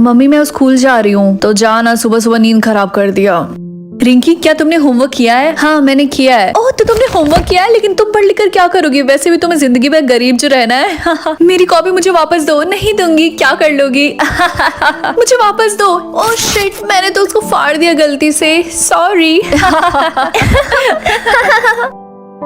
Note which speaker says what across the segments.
Speaker 1: Mummy मैं school जा रही हूँ। तो जा ना, सुबह सुबह नींद खराब कर दिया। रिंकी क्या तुमने होमवर्क किया है? हाँ मैंने किया है। ओह तो तुमने होमवर्क किया है, लेकिन तुम पढ़ लिख कर क्या करोगी? वैसे भी तुम्हें जिंदगी में गरीब जो रहना है। मेरी कॉपी मुझे वापस दो। नहीं दूंगी। क्या कर लोगी? मुझे वापस दो। ओह शिट, मैंने तो उसको फाड़ दिया गलती से। सॉरी।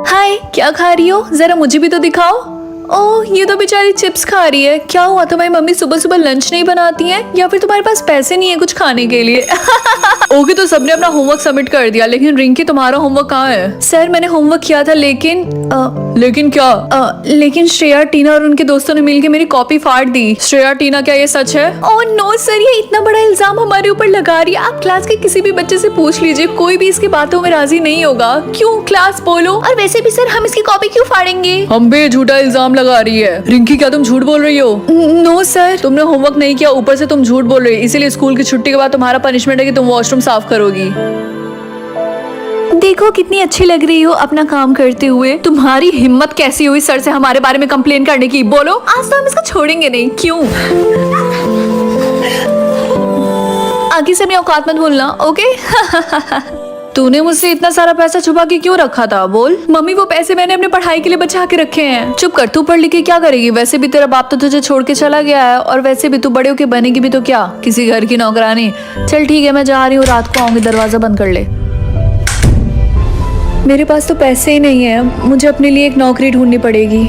Speaker 1: हाय, क्या खा रही हो? जरा मुझे भी तो दिखाओ। ओह ये तो बेचारी चिप्स खा रही है। क्या हुआ, तुम्हारी मम्मी सुबह सुबह लंच नहीं बनाती है, या फिर तुम्हारे पास पैसे नहीं है कुछ खाने के लिए? ओके तो सबने अपना होमवर्क सबमिट कर दिया, लेकिन रिंकी तुम्हारा होमवर्क कहाँ है? सर मैंने होमवर्क किया था, लेकिन लेकिन क्या? लेकिन श्रेया, टीना और उनके दोस्तों ने मिलकर मेरी कॉपी फाड़ दी। श्रेया, टीना, क्या ये सच है? ओह नो सर, ये इतना बड़ा इल्जाम हमारे ऊपर लगा रही है। आप क्लास के किसी भी बच्चे से पूछ लीजिए, कोई भी इसकी बातों में राजी नहीं होगा। क्यों? क्लास बोलो। और वैसे भी सर, हम इसकी कॉपी क्यों फाड़ेंगे? हम पे झूठा इल्जाम लगा रही है। रिंकी क्या तुम झूठ बोल रही हो? नो सर, तुमने होमवर्क नहीं किया, ऊपर से तुम झूठ बोल रही हो। इसीलिए स्कूल की छुट्टी के बाद तुम्हारा पनिशमेंट है कि तुम वॉशरूम साफ करोगी। देखो कितनी अच्छी लग रही हो अपना काम करते हुए। तुम्हारी हिम्मत कैसी हुई सर से हमारे बारे में कंप्लेन करने की? बोलो। आज तो हम इसको छोड़ेंगे नहीं। क्यों? आगे से अपनी औकात मत भूलना, ओके? तूने मुझसे इतना सारा पैसा छुपा के क्यों रखा था? बोल। मम्मी वो पैसे मैंने अपने पढ़ाई के लिए बचा के रखे हैं। चुप कर, तू पढ़ लिख के क्या करेगी? वैसे भी तेरा बाप तो तुझे छोड़ के चला गया है, और वैसे भी तू बड़े होके बनेगी भी तो क्या? किसी घर की नौकरानी। चल ठीक है, मैं जा रही हूँ, रात को आऊंगी, दरवाजा बंद कर ले। मेरे पास तो पैसे ही नहीं है, मुझे अपने लिए एक नौकरी ढूंढनी पड़ेगी।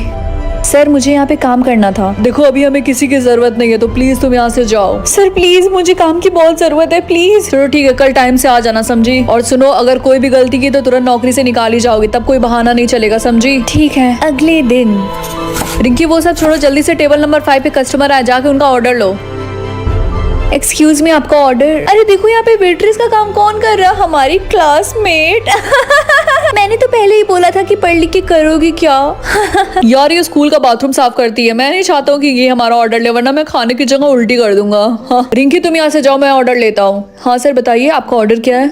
Speaker 1: सर मुझे यहाँ पे काम करना था। देखो अभी हमें किसी की जरूरत नहीं है, तो प्लीज तुम यहाँ से जाओ। सर प्लीज, मुझे काम की बहुत जरूरत है, प्लीज। चलो ठीक है, कल टाइम से आ जाना, समझी? और सुनो, अगर कोई भी गलती की तो तुरंत नौकरी से निकाली जाओगी, तब कोई बहाना नहीं चलेगा, समझी? ठीक है। अगले दिन। रिंकी वो सब छोड़ो, जल्दी से टेबल नंबर 5 पे कस्टमर आए, जाके उनका ऑर्डर लो। एक्सक्यूज मी, आपका ऑर्डर। अरे देखो यहाँ पे वेट्रेस का काम कौन कर रहा? हमारी क्लासमेट। मैंने तो पहले ही बोला था कि पढ़ लिख के करोगी क्या? यार ये स्कूल का बाथरूम साफ करती है। मैं नहीं चाहता हूँ कि ये हमारा ऑर्डर ले, वरना मैं खाने की जगह उल्टी कर दूंगा। हाँ रिंकी तुम यहाँ से जाओ, मैं ऑर्डर लेता हूँ। हाँ सर बताइए, आपका ऑर्डर क्या है?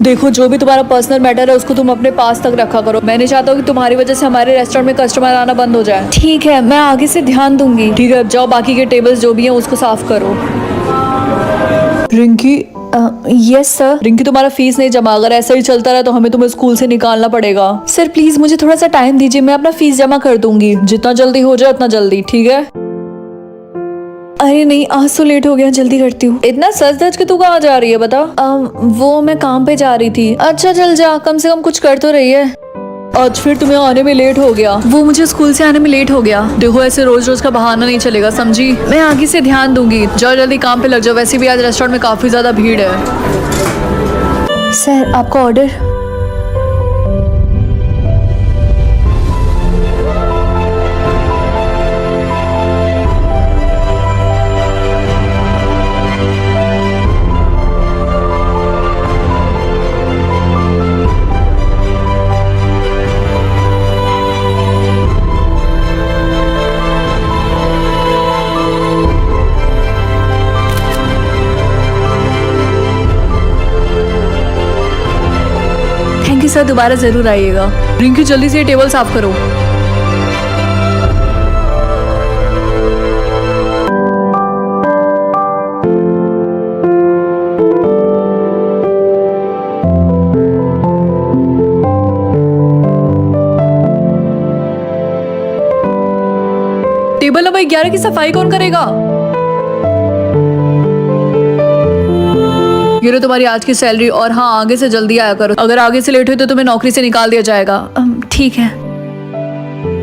Speaker 1: देखो जो भी तुम्हारा पर्सनल मैटर है उसको तुम अपने पास तक रखा करो। मैं नहीं चाहता हूँ कि तुम्हारी वजह से हमारे रेस्टोरेंट में कस्टमर आना बंद हो जाए। ठीक है, मैं आगे से ध्यान दूंगी। ठीक है, जाओ बाकी के टेबल्स जो भी हैं उसको साफ करो। रिंकी। Yes sir. रिंकी तुम्हारा फीस नहीं जमा, अगर ऐसा ही चलता रहा तो हमें तुम्हें स्कूल से निकालना पड़ेगा। सर प्लीज मुझे थोड़ा सा टाइम दीजिए, मैं अपना फीस जमा कर दूंगी। जितना जल्दी हो जाए उतना जल्दी, ठीक है? अरे नहीं, आज तो लेट हो गया, जल्दी करती हूँ। इतना सच धज के तू कहाँ जा रही है बता? वो मैं काम पे जा रही थी। अच्छा चल जा, कम से कम कुछ कर तो रही है। आज फिर तुम्हें आने में लेट हो गया। वो मुझे स्कूल से आने में लेट हो गया। देखो ऐसे रोज रोज का बहाना नहीं चलेगा, समझी? मैं आगे से ध्यान दूंगी। जाओ जल्दी काम पे लग जाओ, वैसे भी आज रेस्टोरेंट में काफी ज्यादा भीड़ है। सर आपका ऑर्डर। थैंक यू सर, दोबारा जरूर आइएगा। रिंकी जल्दी से ये टेबल साफ करो। टेबल नंबर 11 की सफाई कौन करेगा? ये लो तुम्हारी आज की सैलरी, और हाँ आगे से जल्दी आया करो। अगर आगे से लेट हुई तो तुम्हें नौकरी से निकाल दिया जाएगा। ठीक है।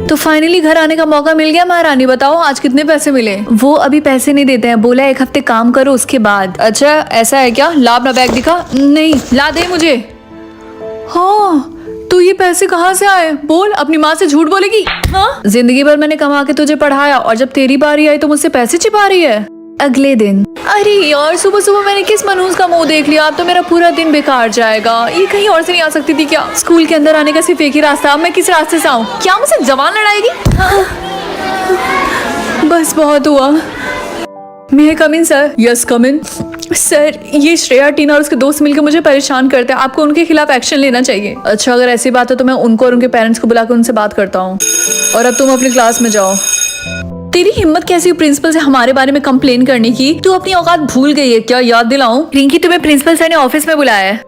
Speaker 1: तो फाइनली घर आने का मौका मिल गया महारानी। बताओ आज कितने पैसे मिले? वो अभी पैसे नहीं देते हैं, बोला 1 हफ्ते काम करो उसके बाद। अच्छा ऐसा है क्या? ला अपना बैग दिखा। नहीं, ला दे मुझे। हाँ तो ये पैसे कहाँ से आए? बोल, अपनी माँ से झूठ बोलेगी? हाँ जिंदगी भर मैंने कमा के तुझे पढ़ाया, और जब तेरी बारी आई तो मुझसे पैसे छिपा रही है। अगले दिन। अरे यार सुबह सुबह मैंने किस मनहूस का मुंह देख लिया, अब तो मेरा पूरा दिन बेकार जाएगा। ये कहीं और से नहीं आ सकती थी क्या? स्कूल के अंदर आने का सिर्फ एक ही रास्ता, अब मैं किस रास्ते से आऊँ? क्या मुझसे जवान लड़ाएगी? बस बहुत हुआ। मे कम इन सर? यस कम इन। सर ये श्रेया, टीना और उसके दोस्त मिलकर मुझे परेशान करते हैं, आपको उनके खिलाफ एक्शन लेना चाहिए। अच्छा अगर ऐसी बात है तो मैं उनको और उनके पेरेंट्स को बुलाकर उनसे बात करता हूँ। और अब तुम अपनी क्लास में जाओ। तेरी हिम्मत कैसी हुई प्रिंसिपल से हमारे बारे में कंप्लेन करने की? तू अपनी औकात भूल गई है क्या? याद दिलाऊं? रिंकी, तुम्हें प्रिंसिपल सर ने ऑफिस में बुलाया है।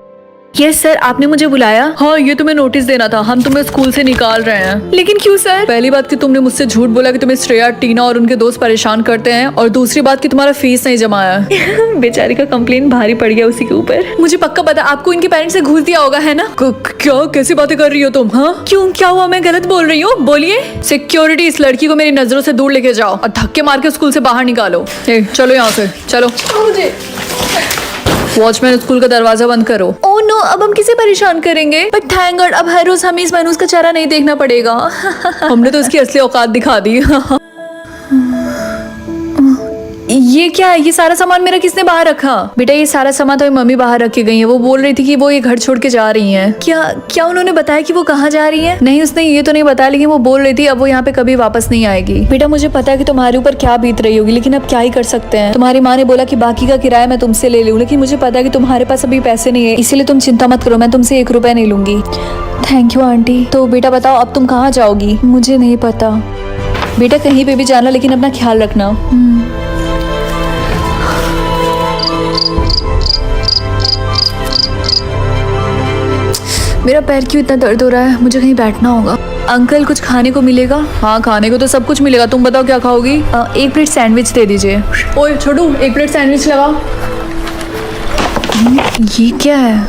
Speaker 1: यस सर, आपने मुझे बुलाया। हाँ, ये तुम्हें नोटिस देना था, हम तुम्हें स्कूल से निकाल रहे हैं। लेकिन क्यों सर? पहली बात कि तुमने मुझसे झूठ बोला कि तुम्हें श्रेया, टीना और उनके दोस्त परेशान करते हैं, और दूसरी बात कि तुम्हारा फीस नहीं जमा है। बेचारी का कंप्लेन भारी पड़ गया उसी के ऊपर। मुझे पक्का पता आपको इनके पेरेंट्स से घूस दिया होगा, है ना? क्या कैसी बातें कर रही हो तुम? हाँ क्यों, क्या हुआ? मैं गलत बोल रही हूँ? बोलिए। सिक्योरिटी, इस लड़की को मेरी नजरों से दूर लेके जाओ और धक्के मार के स्कूल से बाहर निकालो। चलो यहाँ से चलो। वॉचमैन, स्कूल का दरवाजा बंद करो। ओह नो, अब हम किसे परेशान करेंगे? बट थैंक गॉड, अब हर रोज हमें इस मनूस का चेहरा नहीं देखना पड़ेगा। हमने तो उसकी असली औकात दिखा दी। ये क्या है? ये सारा सामान मेरा किसने बाहर रखा? बेटा, ये सारा सामान तो मम्मी बाहर रख के गई है। वो बोल रही थी कि वो ये घर छोड़ के जा रही हैं। क्या उन्होंने बताया कि वो कहाँ जा रही है? नहीं, उसने ये तो नहीं बताया, लेकिन वो बोल रही थी अब वो यहाँ पे कभी वापस नहीं आएगी। बेटा, मुझे पता है कि तुम्हारे ऊपर क्या बीत रही होगी, लेकिन अब क्या ही कर सकते हैं। तुम्हारी माँ ने बोला कि बाकी का किराया मैं तुमसे ले लूँ, लेकिन मुझे पता है कि तुम्हारे पास अभी पैसे नहीं है, इसीलिए तुम चिंता मत करो, मैं तुमसे 1 रुपया नहीं लूंगी। Thank you aunty. तो बेटा बताओ, अब तुम कहाँ जाओगी? मुझे नहीं पता बेटा, कहीं पे भी जाना, लेकिन अपना ख्याल रखना। मेरा पैर क्यों इतना दर्द हो रहा है? मुझे कहीं बैठना होगा। अंकल, कुछ खाने को मिलेगा? हाँ, खाने को तो सब कुछ मिलेगा। तुम बताओ क्या खाओगी? 1 प्लेट सैंडविच दे दीजिए। ओए छोटू, 1 प्लेट सैंडविच लगाओ। ये क्या है?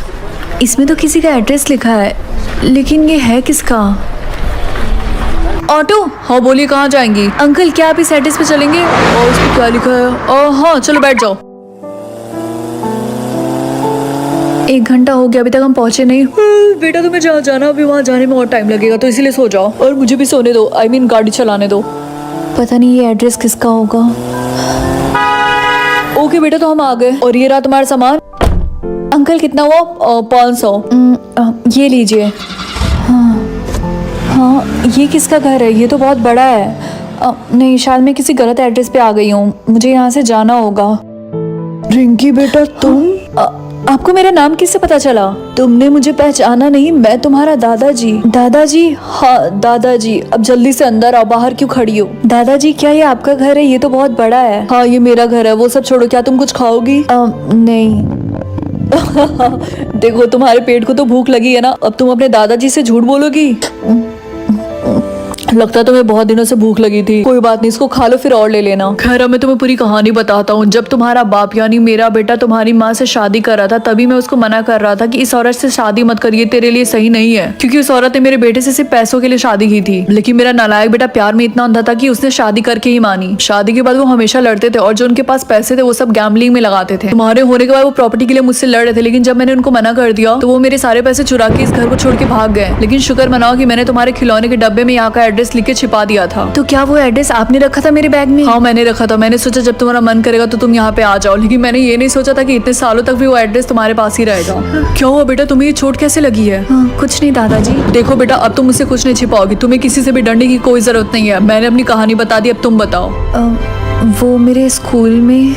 Speaker 1: इसमें तो किसी का एड्रेस लिखा है, लेकिन ये है किसका? ऑटो। हाँ बोलिए, कहाँ जाएंगी? अंकल, क्या आप इस एड्रेस पे चलेंगे? और इस पे क्या लिखा है? हाँ चलो बैठ जाओ। 1 घंटा हो गया, अभी तक हम पहुंचे नहीं। बेटा, तुम्हें जहाँ जाना अभी वहाँ जाने में और टाइम लगेगा, तो इसीलिए सो जाओ और मुझे भी सोने दो। I mean, गाड़ी चलाने दो। पता नहीं ये एड्रेस किसका होगा। ओके बेटा, तो हम आ गए। और ये रहा तुम्हारा सामान। अंकल, कितना हुआ? 500। ये लीजिए। हाँ, ये किसका घर है? ये तो बहुत बड़ा है। नहीं, शायद मैं किसी गलत एड्रेस पे आ गई हूँ, मुझे यहाँ से जाना होगा। रिंकी बेटा, तुम? आपको मेरा नाम किससे पता चला? तुमने मुझे पहचाना नहीं? मैं तुम्हारा दादाजी। दादाजी? हाँ दादाजी। अब जल्दी से अंदर आओ, बाहर क्यों खड़ी हो? दादाजी, क्या ये आपका घर है? ये तो बहुत बड़ा है। हाँ, ये मेरा घर है। वो सब छोड़ो, क्या तुम कुछ खाओगी? नहीं। देखो, तुम्हारे पेट को तो भूख लगी है ना, अब तुम अपने दादाजी से झूठ बोलोगी? लगता तुम्हें बहुत दिनों से भूख लगी थी। कोई बात नहीं, इसको खा लो, फिर और ले लेना। खैर, मैं तुम्हें पूरी कहानी बताता हूँ। जब तुम्हारा बाप यानी मेरा बेटा तुम्हारी माँ से शादी कर रहा था, तभी मैं उसको मना कर रहा था कि इस औरत से शादी मत करिए, तेरे लिए सही नहीं है, क्योंकि उस औरत ने मेरे बेटे से सिर्फ पैसों के लिए शादी की थी। लेकिन मेरा नालायक बेटा प्यार में इतना अंधा था कि उसने शादी करके ही मानी। शादी के बाद वो हमेशा लड़ते थे, और जो उनके पास पैसे थे वो सब गैम्बलिंग में लगाते थे। तुम्हारे होने के बाद वो प्रॉपर्टी के लिए मुझसे लड़ रहे थे, लेकिन जब मैंने उनको मना कर दिया तो वो मेरे सारे पैसे चुरा के इस घर को छोड़ के भाग गए। लेकिन शुक्र मनाओ कि मैंने तुम्हारे खिलौने के डब्बे में यहाँ का एड्रेस लिख के छिपा दिया था। तो क्या वो एड्रेस आपने रखा था मेरे बैग में? हाँ, मैंने रखा था। मैंने सोचा जब तुम्हारा मन करेगा तो तुम यहाँ पे आ जाओ, लेकिन मैंने ये नहीं सोचा था कि इतने सालों तक भी वो एड्रेस तुम्हारे पास ही रहेगा। क्या हुआ बेटा, तुम्हें ये चोट कैसे लगी है? कुछ नहीं दादाजी। देखो बेटा, अब तुम मुझसे कुछ नहीं छिपाओगी, तुम्हें किसी से भी डरने की कोई जरूरत नहीं है। मैंने अपनी कहानी बता दी, अब तुम बताओ। वो मेरे स्कूल में,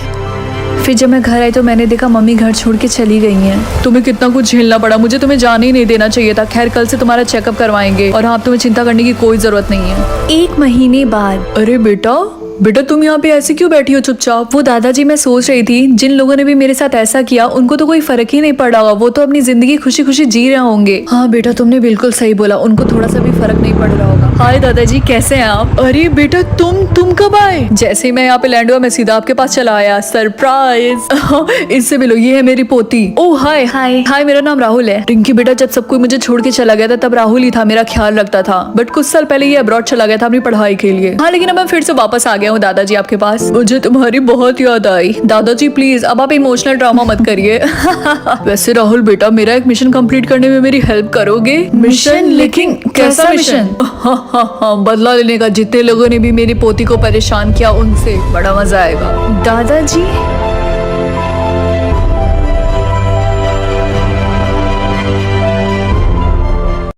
Speaker 1: फिर जब मैं घर आई तो मैंने देखा मम्मी घर छोड़ के चली गई हैं। तुम्हें कितना कुछ झेलना पड़ा, मुझे तुम्हें जाने ही नहीं देना चाहिए था। खैर, कल से तुम्हारा चेकअप करवाएंगे, और हाँ, तुम्हें चिंता करने की कोई जरूरत नहीं है। 1 महीने बाद। अरे बेटा तुम यहाँ पे ऐसे क्यों बैठी हो चुपचाप? वो दादाजी, मैं सोच रही थी जिन लोगों ने भी मेरे साथ ऐसा किया उनको तो कोई फर्क ही नहीं पड़ा होगा, वो तो अपनी जिंदगी खुशी खुशी जी रहे होंगे। हाँ बेटा, तुमने बिल्कुल सही बोला, उनको थोड़ा सा भी फर्क नहीं पड़ रहा होगा। हाय दादाजी, कैसे हैं आप? अरे बेटा, तुम कब आए? जैसे ही मैं यहाँ पे लैंड हुआ, मैं सीधा आपके पास चला आया। सरप्राइज। इससे मिलो, ये है मेरी पोती। ओह हाय हाय, मेरा नाम राहुल है। रिंकी बेटा, जब सब कोई मुझे छोड़ के चला गया था तब राहुल ही था, मेरा ख्याल रखता था। बट कुछ साल पहले ये अब्रॉड चला गया था अपनी पढ़ाई के लिए। हाँ, लेकिन अब मैं फिर से वापस आ गया हूँ दादाजी आपके पास। मुझे तुम्हारी बहुत याद आई। दादाजी प्लीज, अब आप इमोशनल ड्रामा मत करिए। वैसे राहुल बेटा, मेरा एक मिशन कंप्लीट करने में मेरी हेल्प करोगे? मिशन? लेकिन कैसा मिशन? हाँ, बदला लेने का। जितने लोगों ने भी मेरी पोती को परेशान किया उनसे बड़ा मजा आएगा। दादाजी